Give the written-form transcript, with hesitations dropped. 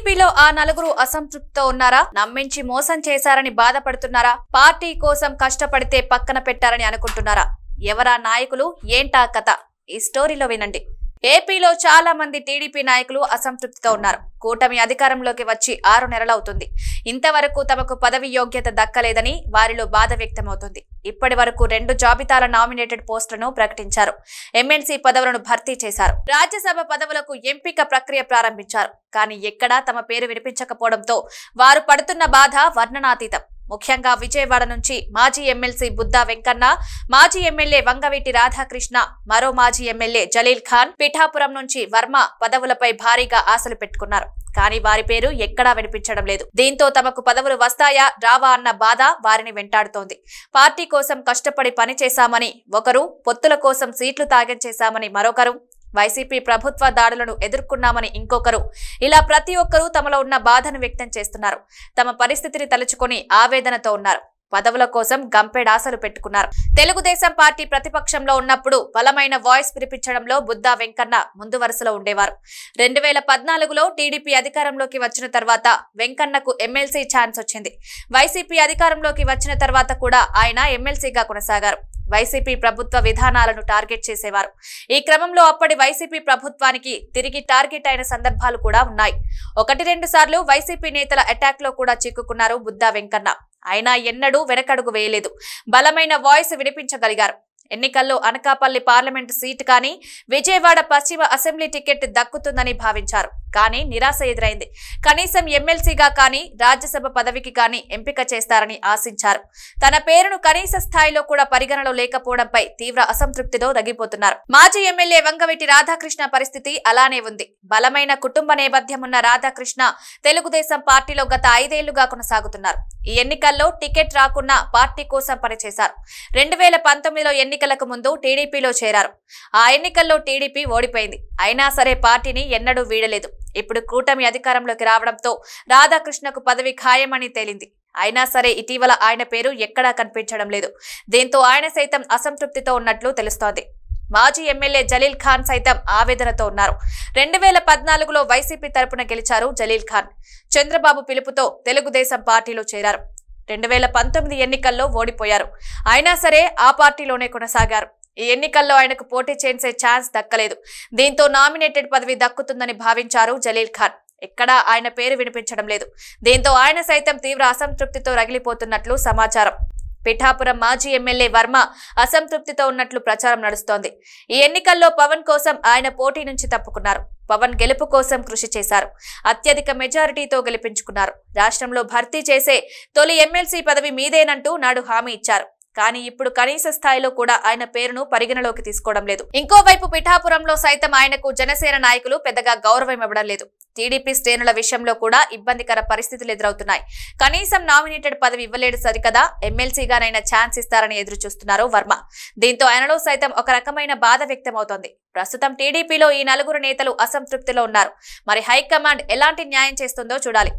టీడీపీలో ఆ నలుగురు అసంతృప్తితో ఉన్నారా? నమ్మించి మోసం చేశారని బాధపడుతున్నారా? పార్టీ కోసం కష్టపడితే పక్కన పెట్టారని అనుకుంటున్నారా? ఎవరా నాయకులు? ఏంటా కథ? ఈ స్టోరీలో వినండి. ఏపీలో చాలా మంది టీడీపీ నాయకులు అసంతృప్తితో ఉన్నారు. కూటమి అధికారంలోకి వచ్చి 6 నెలలవుతుంది. ఇంతవరకు తమకు పదవి యోగ్యత దక్కలేదని వారిలో బాధ వ్యక్తమవుతుంది. ఇప్పటి వరకు 2 జాబితాల నామినేటెడ్ పోస్టులను ప్రకటించారు. ఎమ్మెల్సీ పదవులను భర్తీ చేశారు. రాజ్యసభ పదవులకు ఎంపిక ప్రక్రియ ప్రారంభించారు. కానీ ఎక్కడా తమ పేరు వినిపించకపోవడంతో వారు పడుతున్న బాధ వర్ణనాతీతం. ముఖ్యంగా విజయవాడ నుంచి మాజీ ఎమ్మెల్సీ బుద్దా వెంకన్న, మాజీ ఎమ్మెల్యే వంగవీటి రాధాకృష్ణ, మరో మాజీ ఎమ్మెల్యే జలీల్ ఖాన్, పిఠాపురం నుంచి వర్మ పదవులపై భారీగా ఆశలు పెట్టుకున్నారు. కానీ వారి పేరు ఎక్కడా వినిపించడం లేదు. దీంతో తమకు పదవులు వస్తాయా రావా అన్న బాధ వారిని వెంటాడుతోంది. పార్టీ కోసం కష్టపడి పనిచేశామని ఒకరు, పొత్తుల కోసం సీట్లు త్యాగం చేశామని మరొకరు, వైసీపీ ప్రభుత్వ దాడులను ఎదుర్కొన్నామని ఇంకొకరు, ఇలా ప్రతి ఒక్కరూ తమలో ఉన్న బాధను వ్యక్తం చేస్తున్నారు. తమ పరిస్థితిని తలుచుకొని ఆవేదనతో ఉన్నారు. పదవుల కోసం గంపెడాసలు పెట్టుకున్నారు. తెలుగుదేశం పార్టీ ప్రతిపక్షంలో ఉన్నప్పుడు బలమైన వాయిస్ వినిపించడంలో బుద్దా వెంకన్న ముందు వరుసలో ఉండేవారు. 2014లో టీడీపీ అధికారంలోకి వచ్చిన తర్వాత వెంకన్నకు ఎమ్మెల్సీ ఛాన్స్ వచ్చింది. వైసీపీ అధికారంలోకి వచ్చిన తర్వాత కూడా ఆయన ఎమ్మెల్సీగా కొనసాగారు. వైసీపీ ప్రభుత్వ విధానాలను టార్గెట్ చేసేవారు. ఈ క్రమంలో అప్పటి వైసీపీ ప్రభుత్వానికి తిరిగి టార్గెట్ అయిన సందర్భాలు కూడా ఉన్నాయి. 1-2 సార్లు వైసీపీ నేతల అటాక్ లో కూడా చిక్కుకున్నారు బుద్దా వెంకన్న. అయినా ఎన్నడూ వెనకడుగు వేయలేదు. బలమైన వాయిస్ వినిపించగలిగారు. ఎన్నికల్లో అనకాపల్లి పార్లమెంటు సీటు కానీ, విజయవాడ పశ్చిమ అసెంబ్లీ టికెట్ దక్కుతుందని భావించారు. కానీ నిరాశ ఎదురైంది. కనీసం ఎమ్మెల్సీగా కానీ, రాజ్యసభ పదవికి కానీ ఎంపిక చేస్తారని ఆశించారు. తన పేరును కనీస స్థాయిలో కూడా పరిగణలో లేకపోవడంపై తీవ్ర అసంతృప్తితో రగిపోతున్నారు. మాజీ ఎమ్మెల్యే వంగవీటి రాధాకృష్ణ పరిస్థితి అలానే ఉంది. బలమైన కుటుంబ నేపథ్యం ఉన్న రాధాకృష్ణ తెలుగుదేశం పార్టీలో గత 5 ఏళ్లుగా కొనసాగుతున్నారు. ఈ ఎన్నికల్లో టికెట్ రాకున్నా పార్టీ కోసం పనిచేశారు. 2019లో ఎన్నికలకు ముందు టీడీపీలో చేరారు. ఆ ఎన్నికల్లో టీడీపీ ఓడిపోయింది. అయినా సరే పార్టీని ఎన్నడూ వీడలేదు. ఇప్పుడు కూటమి అధికారంలోకి రావడంతో రాధాకృష్ణకు పదవి ఖాయమని తేలింది. అయినా సరే ఇటీవల ఆయన పేరు ఎక్కడా కనిపించడం లేదు. దీంతో ఆయన సైతం అసంతృప్తితో ఉన్నట్లు తెలుస్తోంది. మాజీ ఎమ్మెల్యే జలీల్ ఖాన్ సైతం ఆవేదనతో ఉన్నారు. 2014లో వైసీపీ తరపున గెలిచారు జలీల్ ఖాన్. చంద్రబాబు పిలుపుతో తెలుగుదేశం పార్టీలో చేరారు. 2019 ఎన్నికల్లో ఓడిపోయారు. అయినా సరే ఆ పార్టీలోనే కొనసాగారు. ఈ ఎన్నికల్లో ఆయనకు పోటీ చేసే ఛాన్స్ దక్కలేదు. దీంతో నామినేటెడ్ పదవి దక్కుతుందని భావించారు జలీల్ ఖాన్. ఎక్కడా ఆయన పేరు వినిపించడం లేదు. దీంతో ఆయన సైతం తీవ్ర అసంతృప్తితో రగిలిపోతున్నట్లు సమాచారం. పిఠాపురం మాజీ ఎమ్మెల్యే వర్మ అసంతృప్తితో ఉన్నట్లు ప్రచారం నడుస్తోంది. ఈ ఎన్నికల్లో పవన్ కోసం ఆయన పోటీ నుంచి తప్పుకున్నారు. పవన్ గెలుపు కోసం కృషి చేశారు. అత్యధిక మెజారిటీతో గెలిపించుకున్నారు. రాష్ట్రంలో భర్తీ చేసే తొలి ఎమ్మెల్సీ పదవి మీదేనంటూ నాడు హామీ ఇచ్చారు. కానీ ఇప్పుడు కనీస స్థాయిలో కూడా ఆయన పేరును పరిగణలోకి తీసుకోవడం లేదు. ఇంకోవైపు పిఠాపురంలో సైతం ఆయనకు జనసేన నాయకులు పెద్దగా గౌరవం ఇవ్వడం లేదు. టీడీపీ శ్రేణుల విషయంలో కూడా ఇబ్బందికర పరిస్థితులు ఎదురవుతున్నాయి. కనీసం నామినేటెడ్ పదవి ఇవ్వలేడు సరికదా, ఎమ్మెల్సీగానైనా ఛాన్స్ ఇస్తారని ఎదురు చూస్తున్నారు వర్మ. దీంతో ఆయనలో సైతం ఒక రకమైన బాధ వ్యక్తమవుతోంది. ప్రస్తుతం టీడీపీలో ఈ 4 నేతలు అసంతృప్తిలో ఉన్నారు. మరి హైకమాండ్ ఎలాంటి న్యాయం చేస్తుందో చూడాలి.